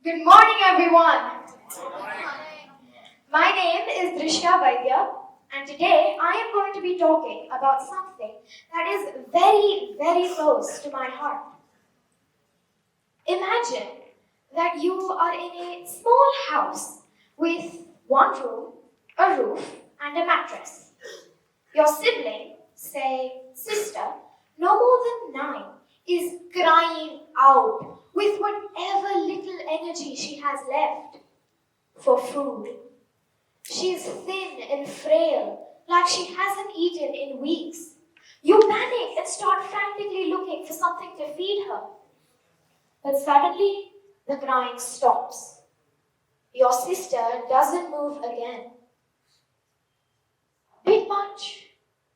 Good morning, everyone. My name is Drishya, and today I am going to be talking about something that is very, very close to my heart. Imagine that you are in a small house with one room, a roof, and a mattress. Your sibling, say sister, no more than 9, is crying out with whatever little energy she has left for food. She's thin and frail, like she hasn't eaten in weeks. You panic and start frantically looking for something to feed her. But suddenly, the crying stops. Your sister doesn't move again. Bit much?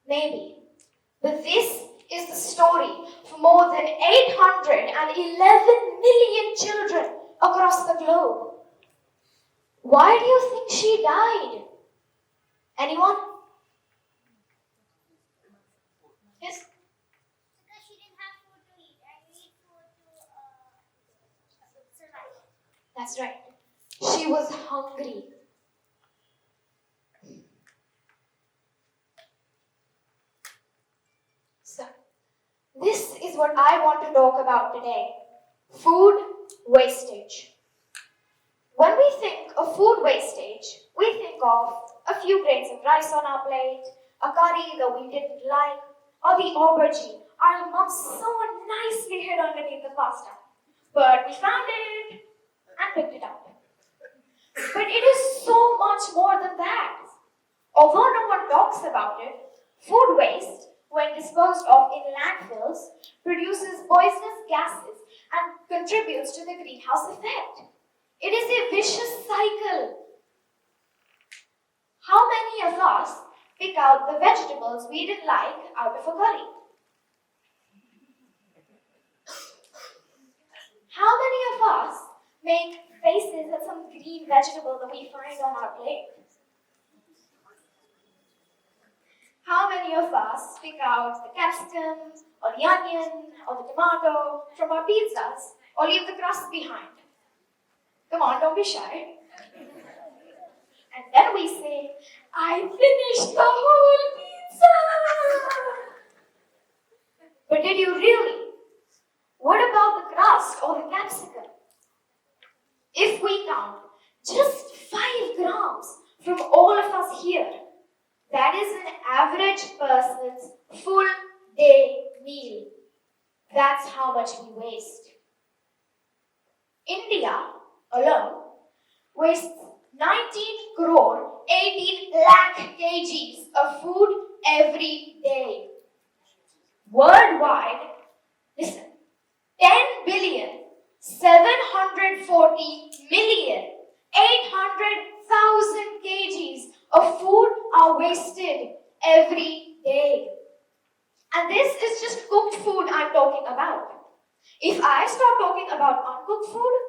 Maybe. But this is the story for more than 811 million children across the globe. Why do you think she died? Anyone? Yes? Because she didn't have food to eat and need food to survive. That's right. She was hungry. So, this is what I want to talk about today. Food wastage. When we think of food wastage, we think of a few grains of rice on our plate, a curry that we didn't like, or the aubergine our mom so nicely hid underneath the pasta. But we found it and picked it up. But it is so much more than that. Although no one talks about it, food waste, when disposed of in landfills, produces poisonous gases and contributes to the greenhouse effect. It is a vicious cycle. How many of us pick out the vegetables we didn't like out of a curry? How many of us make faces at some green vegetable that we find on our plate? How many of us pick out the capsicum, or the onion, or the tomato from our pizzas, or leave the crust behind? Come on, don't be shy. And then we say, I finished the whole pizza! But did you really? What about the crust or the capsicum? If we count just 5 grams from all of us here, that is an average person's full day meal. That's how much we waste. India alone wastes 19 crore 18 lakh kgs of food every day. Worldwide, listen, 10 billion 740 million 800,000 kgs of food are wasted every day. And this is just cooked food I'm talking about. If I start talking about uncooked food,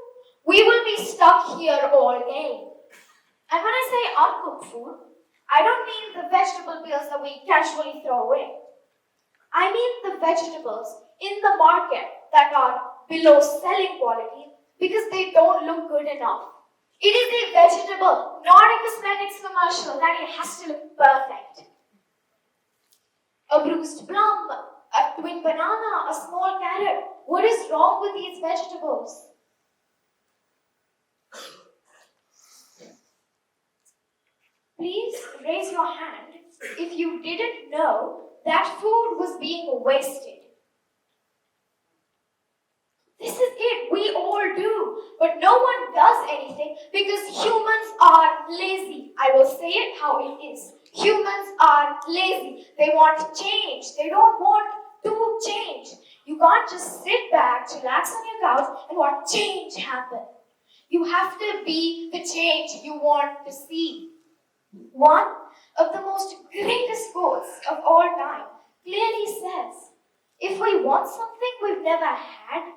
we will be stuck here all day. And when I say uncooked food, I don't mean the vegetable peels that we casually throw away. I mean the vegetables in the market that are below selling quality because they don't look good enough. It is a vegetable, not a cosmetics commercial that it has to look perfect. A bruised plum, a twin banana, a small carrot. What is wrong with these vegetables? Please raise your hand if you didn't know that food was being wasted. This is it, we all do, but no one does anything because humans are lazy. I will say it how it is. Humans are lazy. They want change. They don't want to change. You can't just sit back, relax on your couch and watch change happen. You have to be the change you want to see. One of the most greatest quotes of all time clearly says, if we want something we've never had,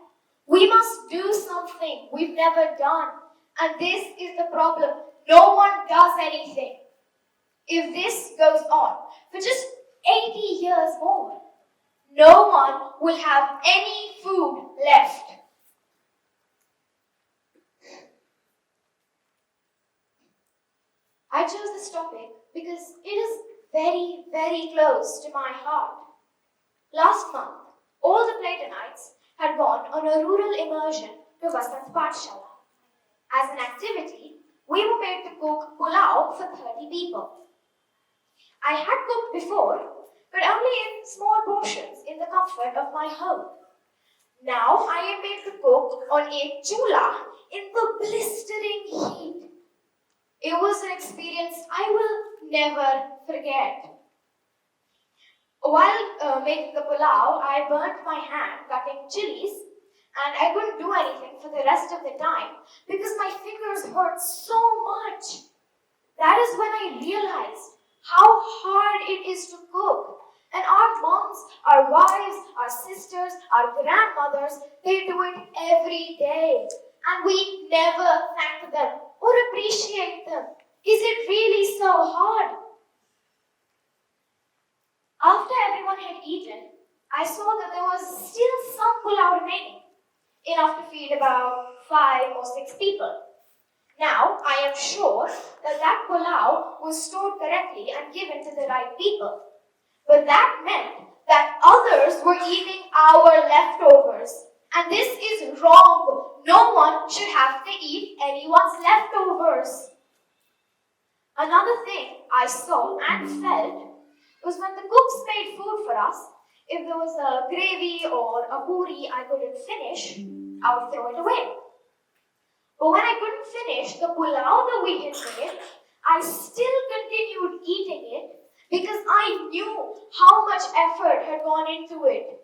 we must do something we've never done. And this is the problem. No one does anything. If this goes on for just 80 years more, no one will have any food left. I chose this topic because it is very, very close to my heart. Last month, all the Playtonites had gone on a rural immersion to Wastage. As an activity, we were made to cook pulao for 30 people. I had cooked before, but only in small portions in the comfort of my home. Now I am made to cook on a chula in the blistering heat. It was an experience I will never forget. While making the pulao, I burnt my hand cutting chilies, and I couldn't do anything for the rest of the time because my fingers hurt so much. That is when I realized how hard it is to cook. And our moms, our wives, our sisters, our grandmothers, they do it every day. And we never thank them or appreciate them. Is it really so hard? After everyone had eaten, I saw that there was still some pulao remaining, enough to feed about 5 or 6 people. Now, I am sure that pulao was stored correctly and given to the right people. But that meant that others were eating our leftovers. And this is wrong. No one should have to eat anyone's leftovers. Another thing I saw and felt was when the cooks made food for us, if there was a gravy or a puri I couldn't finish, I would throw it away. But when I couldn't finish the pulao that we had made, I still continued eating it because I knew how much effort had gone into it.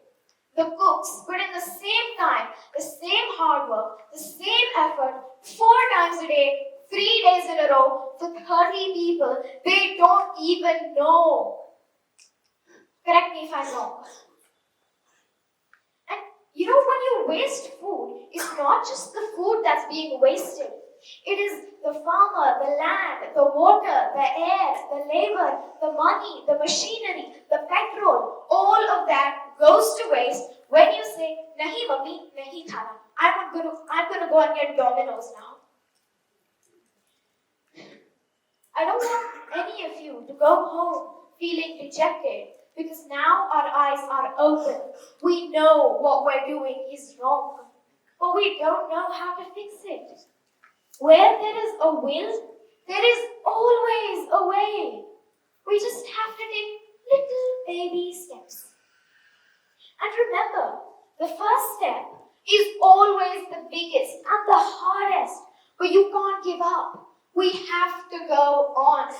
The cooks put in the same time, the same hard work, the same effort, 4 times a day, 3 days in a row, for 30 people they don't even know. Correct me if I'm wrong. And you know, when you waste food, it's not just the food that's being wasted. It is the farmer, the land, the water, the air, the labor, the money, the machinery, the petrol. All of that goes to waste when you say, "Nahi mummy, nahi khana." I'm gonna go and get Domino's now. I don't want any of you to go home feeling rejected because now our eyes are open. We know what we're doing is wrong, but we don't know how to fix it. Where there is a will, there is always a way. We just have to take little baby steps. And remember, the first step is always the biggest and the hardest, but you can't give up. We have to go on.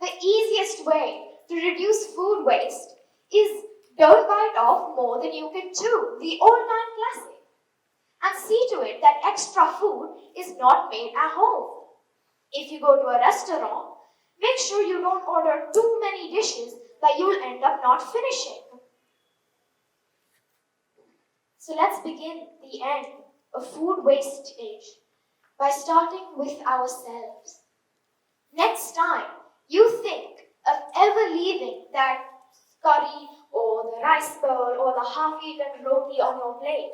The easiest way to reduce food waste is don't bite off more than you can chew, the old-time classic. And see to it that extra food is not made at home. If you go to a restaurant, make sure you don't order too many dishes that you will end up not finishing. So let's begin the end of food wastage by starting with ourselves. Next time you think of ever leaving that curry or the rice bowl or the half-eaten roti on your plate,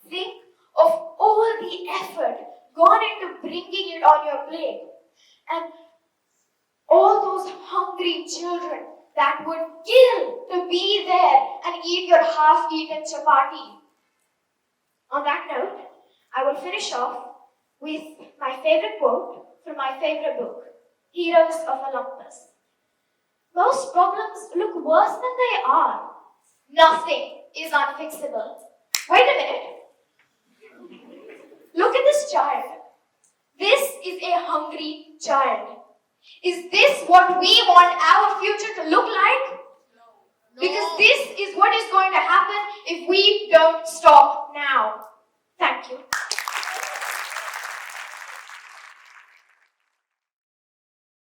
think of all the effort gone into bringing it on your plate and all those hungry children that would kill to be there and eat your half-eaten chapati. On that note, I will finish off with my favorite quote from my favorite book, Heroes of Olympus. Most problems look worse than they are. Nothing is unfixable. Wait a minute. Look at this child. This is a hungry child. Is this what we want our future to look like? No. Because this is what is going to happen if we don't stop now. Thank you.